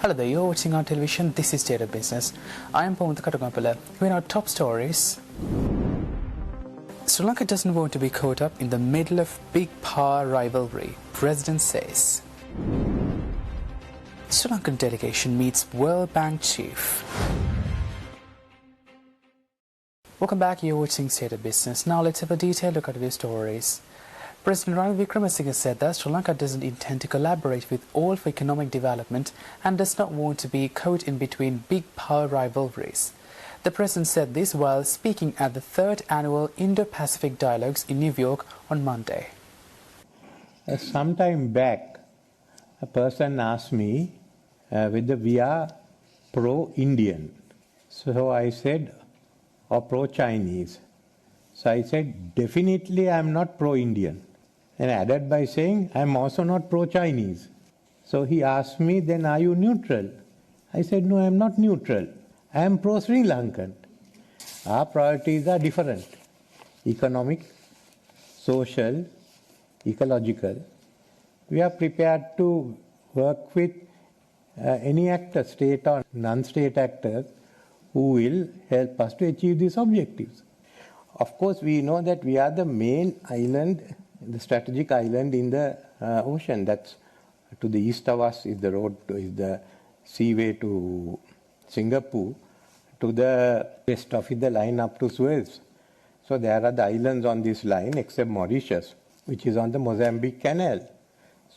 Hello there, you're watching on television. This is State of Business. I am Pawan Katagampala. Here are our top stories. Sri Lanka doesn't want to be caught up in the middle of big power rivalry, President says. Sri Lankan delegation meets World Bank chief. Welcome back, you're watching State of Business. Now let's have a detailed look at these stories. President Ranil Wickremesinghe said that Sri Lanka doesn't intend to collaborate with all for economic development and does not want to be caught in between big power rivalries. The president said this while speaking at the 3rd annual Indo-Pacific Dialogues in New York on Monday. Some time back, a person asked me whether we are pro-Indian. So I said, or pro-Chinese. So I said, definitely I am not pro-Indian. And added by saying, I am also not pro-Chinese. So he asked me, then are you neutral? I said, no, I am not neutral. I am pro-Sri Lankan. Our priorities are different. Economic, social, ecological. We are prepared to work with any actor, state or non-state actors, who will help us to achieve these objectives. Of course, we know that we are the main island, the strategic island in the ocean. That's to the east of us is the road, is the seaway to Singapore. To the west of it, the line up to Suez. So there are the islands on this line except Mauritius, which is on the Mozambique Canal.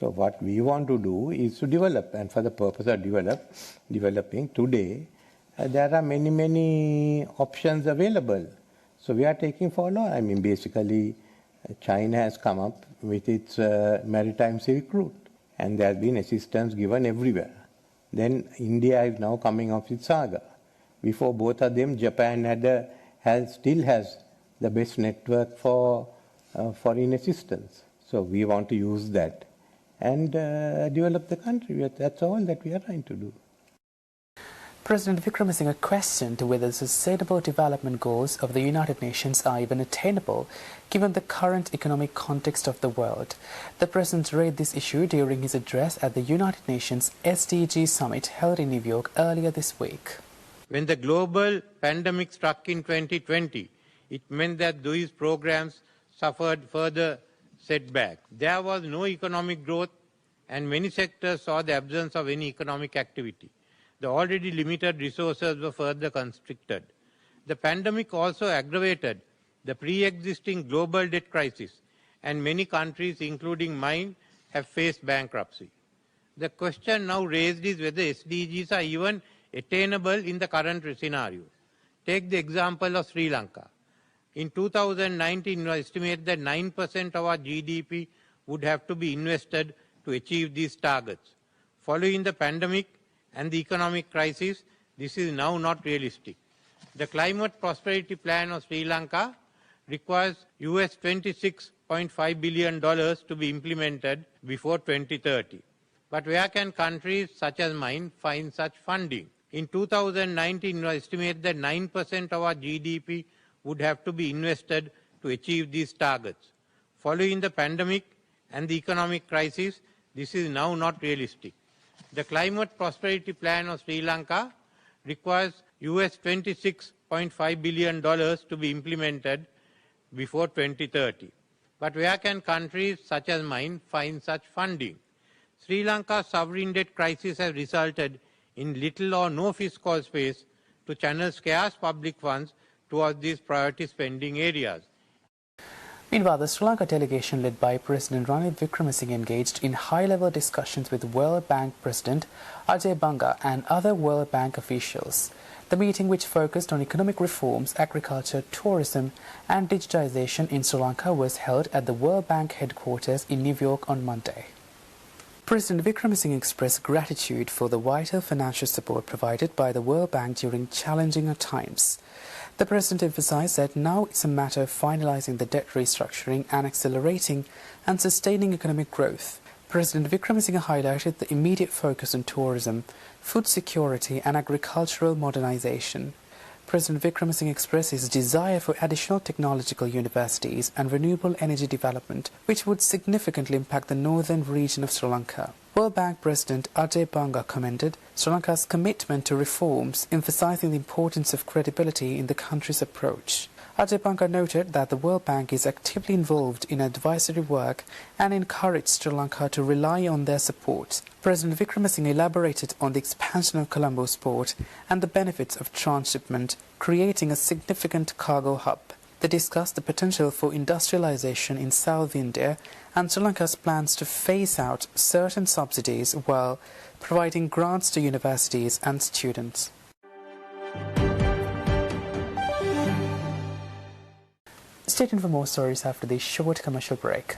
So what we want to do is to develop, and for the purpose of developing today, there are many options available. So we are taking follow. I mean, basically, China has come up with its maritime Silk Route, and there has been assistance given everywhere. Then India is now coming up with Saga. Before both of them, Japan still has the best network for foreign assistance. So we want to use that and develop the country. That's all that we are trying to do. President Wickremesinghe questioned whether the Sustainable Development Goals of the United Nations are even attainable, given the current economic context of the world. The president raised this issue during his address at the United Nations SDG Summit held in New York earlier this week. When the global pandemic struck in 2020, it meant that these programs suffered further setback. There was no economic growth, and many sectors saw the absence of any economic activity. The already limited resources were further constricted. The pandemic also aggravated the pre-existing global debt crisis, and many countries, including mine, have faced bankruptcy. The question now raised is whether SDGs are even attainable in the current scenario. Take the example of Sri Lanka. In 2019, we estimate that 9% of our GDP would have to be invested to achieve these targets. Following the pandemic and the economic crisis, this is now not realistic. The Climate Prosperity Plan of Sri Lanka requires US $26.5 billion to be implemented before 2030. But where can countries such as mine find such funding? In 2019, we estimate that 9% of our GDP would have to be invested to achieve these targets. Following the pandemic and the economic crisis, this is now not realistic. The Climate Prosperity Plan of Sri Lanka requires US $26.5 billion to be implemented before 2030. But where can countries such as mine find such funding? Sri Lanka's sovereign debt crisis has resulted in little or no fiscal space to channel scarce public funds towards these priority spending areas. Meanwhile, the Sri Lanka delegation led by President Ranil Wickremesinghe engaged in high-level discussions with World Bank President Ajay Banga and other World Bank officials. The meeting, which focused on economic reforms, agriculture, tourism and digitization in Sri Lanka, was held at the World Bank headquarters in New York on Monday. President Wickremesinghe expressed gratitude for the vital financial support provided by the World Bank during challenging times. The President emphasized that now it's a matter of finalizing the debt restructuring and accelerating and sustaining economic growth. President Wickremesinghe highlighted the immediate focus on tourism, food security and agricultural modernization. President Wickremesinghe expressed his desire for additional technological universities and renewable energy development, which would significantly impact the northern region of Sri Lanka. World Bank President Ajay Banga commended Sri Lanka's commitment to reforms, emphasizing the importance of credibility in the country's approach. Ajay Banga noted that the World Bank is actively involved in advisory work and encouraged Sri Lanka to rely on their support. President Wickremesinghe elaborated on the expansion of Colombo's port and the benefits of transshipment, creating a significant cargo hub. They discussed the potential for industrialization in South India and Sri Lanka's plans to phase out certain subsidies while providing grants to universities and students. Stay tuned for more stories after this short commercial break.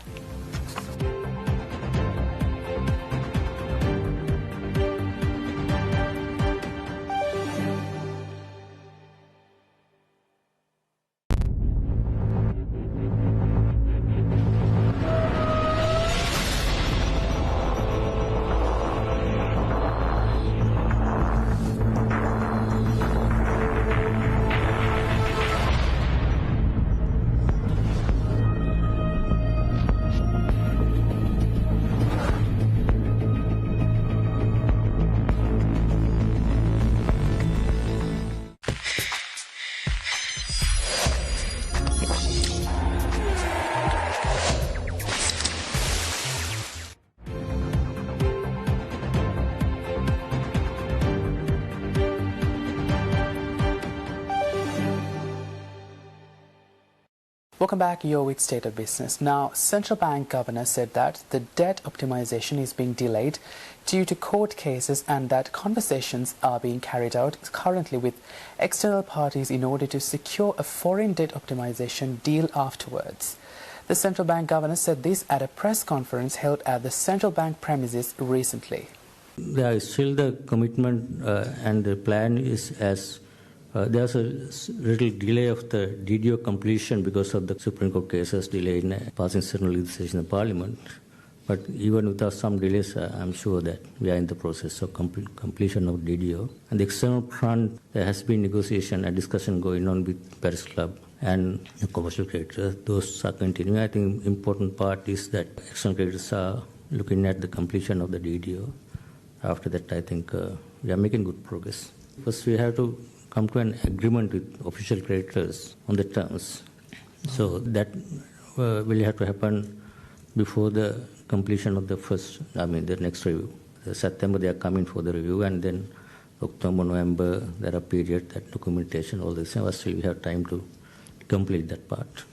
Welcome back, you're with State of Business. Now, Central Bank Governor said that the debt optimization is being delayed due to court cases and that conversations are being carried out currently with external parties in order to secure a foreign debt optimization deal afterwards. The Central Bank Governor said this at a press conference held at the Central Bank premises recently. There is still the commitment and the plan is as there's a little delay of the DDO completion because of the Supreme Court cases delay in passing certain legislation in Parliament. But even without some delays, I'm sure that we are in the process of completion of DDO. And the external front, there has been negotiation and discussion going on with Paris Club and the commercial creditors. Those are continuing. I think the important part is that external creditors are looking at the completion of the DDO. After that, I think we are making good progress. First, we have to come to an agreement with official creditors on the terms. So that will have to happen before the completion of the next review. September they are coming for the review, and then October, November, there are periods that documentation, all this, and still we have time to complete that part.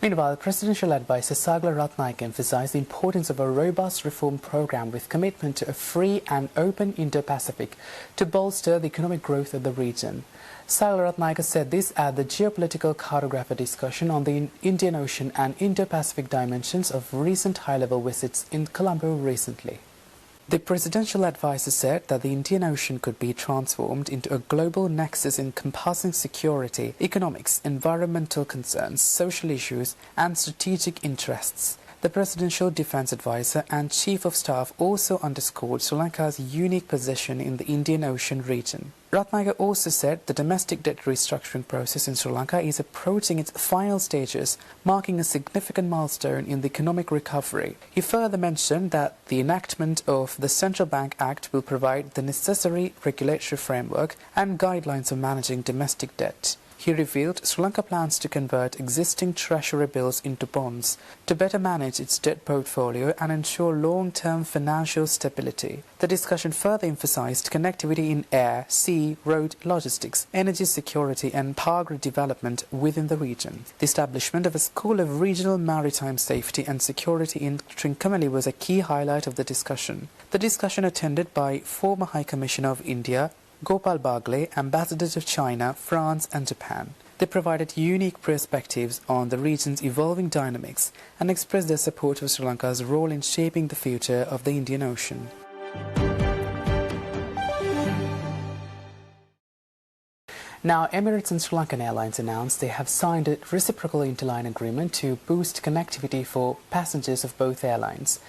Meanwhile, Presidential Advisor Sagala Ratnayake emphasized the importance of a robust reform program with commitment to a free and open Indo-Pacific to bolster the economic growth of the region. Sagala Ratnayake said this at the geopolitical cartographer discussion on the Indian Ocean and Indo-Pacific dimensions of recent high-level visits in Colombo recently. The presidential advisor said that the Indian Ocean could be transformed into a global nexus encompassing security, economics, environmental concerns, social issues, and strategic interests. The presidential defense advisor and chief of staff also underscored Sri Lanka's unique position in the Indian Ocean region. Ratnayake also said the domestic debt restructuring process in Sri Lanka is approaching its final stages, marking a significant milestone in the economic recovery. He further mentioned that the enactment of the Central Bank Act will provide the necessary regulatory framework and guidelines for managing domestic debt. He revealed Sri Lanka plans to convert existing treasury bills into bonds to better manage its debt portfolio and ensure long-term financial stability. The discussion further emphasized connectivity in air, sea, road, logistics, energy security and power grid development within the region. The establishment of a School of Regional Maritime Safety and Security in Trincomalee was a key highlight of the discussion. The discussion attended by former High Commissioner of India, Gopal Bagle, ambassadors of China, France and Japan. They provided unique perspectives on the region's evolving dynamics and expressed their support for Sri Lanka's role in shaping the future of the Indian Ocean. Now, Emirates and Sri Lankan Airlines announced they have signed a reciprocal interline agreement to boost connectivity for passengers of both airlines.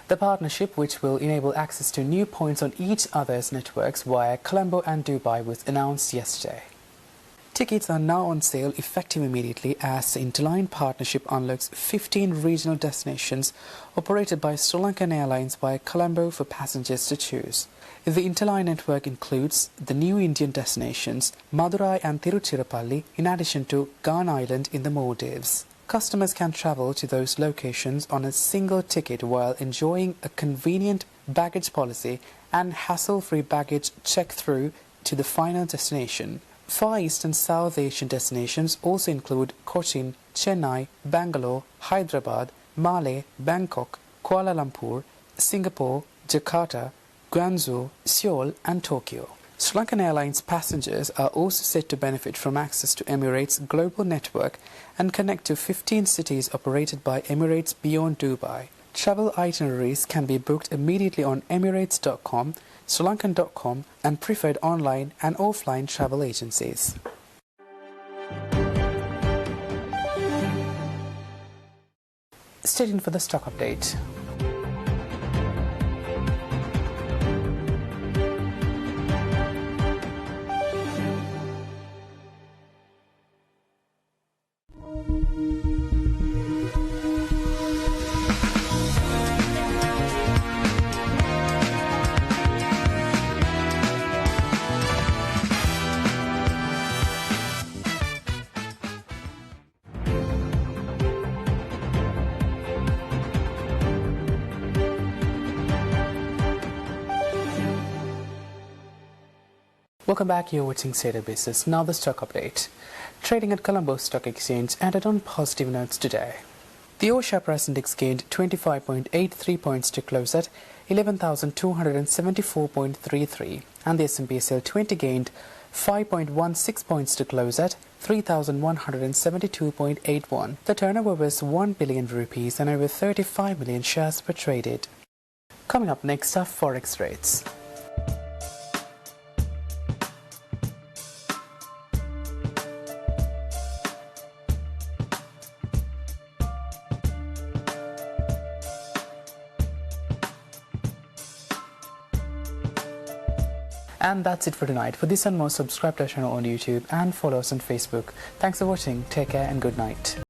The partnership, which will enable access to new points on each other's networks via Colombo and Dubai, was announced yesterday. Tickets are now on sale effective immediately as the interline partnership unlocks 15 regional destinations operated by Sri Lankan Airlines via Colombo for passengers to choose. The interline network includes the new Indian destinations Madurai and Tiruchirappalli in addition to Gan Island in the Maldives. Customers can travel to those locations on a single ticket while enjoying a convenient baggage policy and hassle-free baggage check-through to the final destination. Far East and South Asian destinations also include Cochin, Chennai, Bangalore, Hyderabad, Malé, Bangkok, Kuala Lumpur, Singapore, Jakarta, Guangzhou, Seoul and Tokyo. Sri Lankan Airlines passengers are also set to benefit from access to Emirates' global network and connect to 15 cities operated by Emirates beyond Dubai. Travel itineraries can be booked immediately on Emirates.com, SriLankan.com and preferred online and offline travel agencies. Stay tuned for the stock update. Welcome back, you're watching State Business. Now the stock update. Trading at Colombo Stock Exchange ended on positive notes today. The All-Share Price Index gained 25.83 points to close at 11,274.33 and the S&P SL 20 gained 5.16 points to close at 3,172.81. The turnover was 1 billion rupees and over 35 million shares were traded. Coming up next are Forex rates. And that's it for tonight. For this and more, subscribe to our channel on YouTube and follow us on Facebook. Thanks for watching. Take care and good night.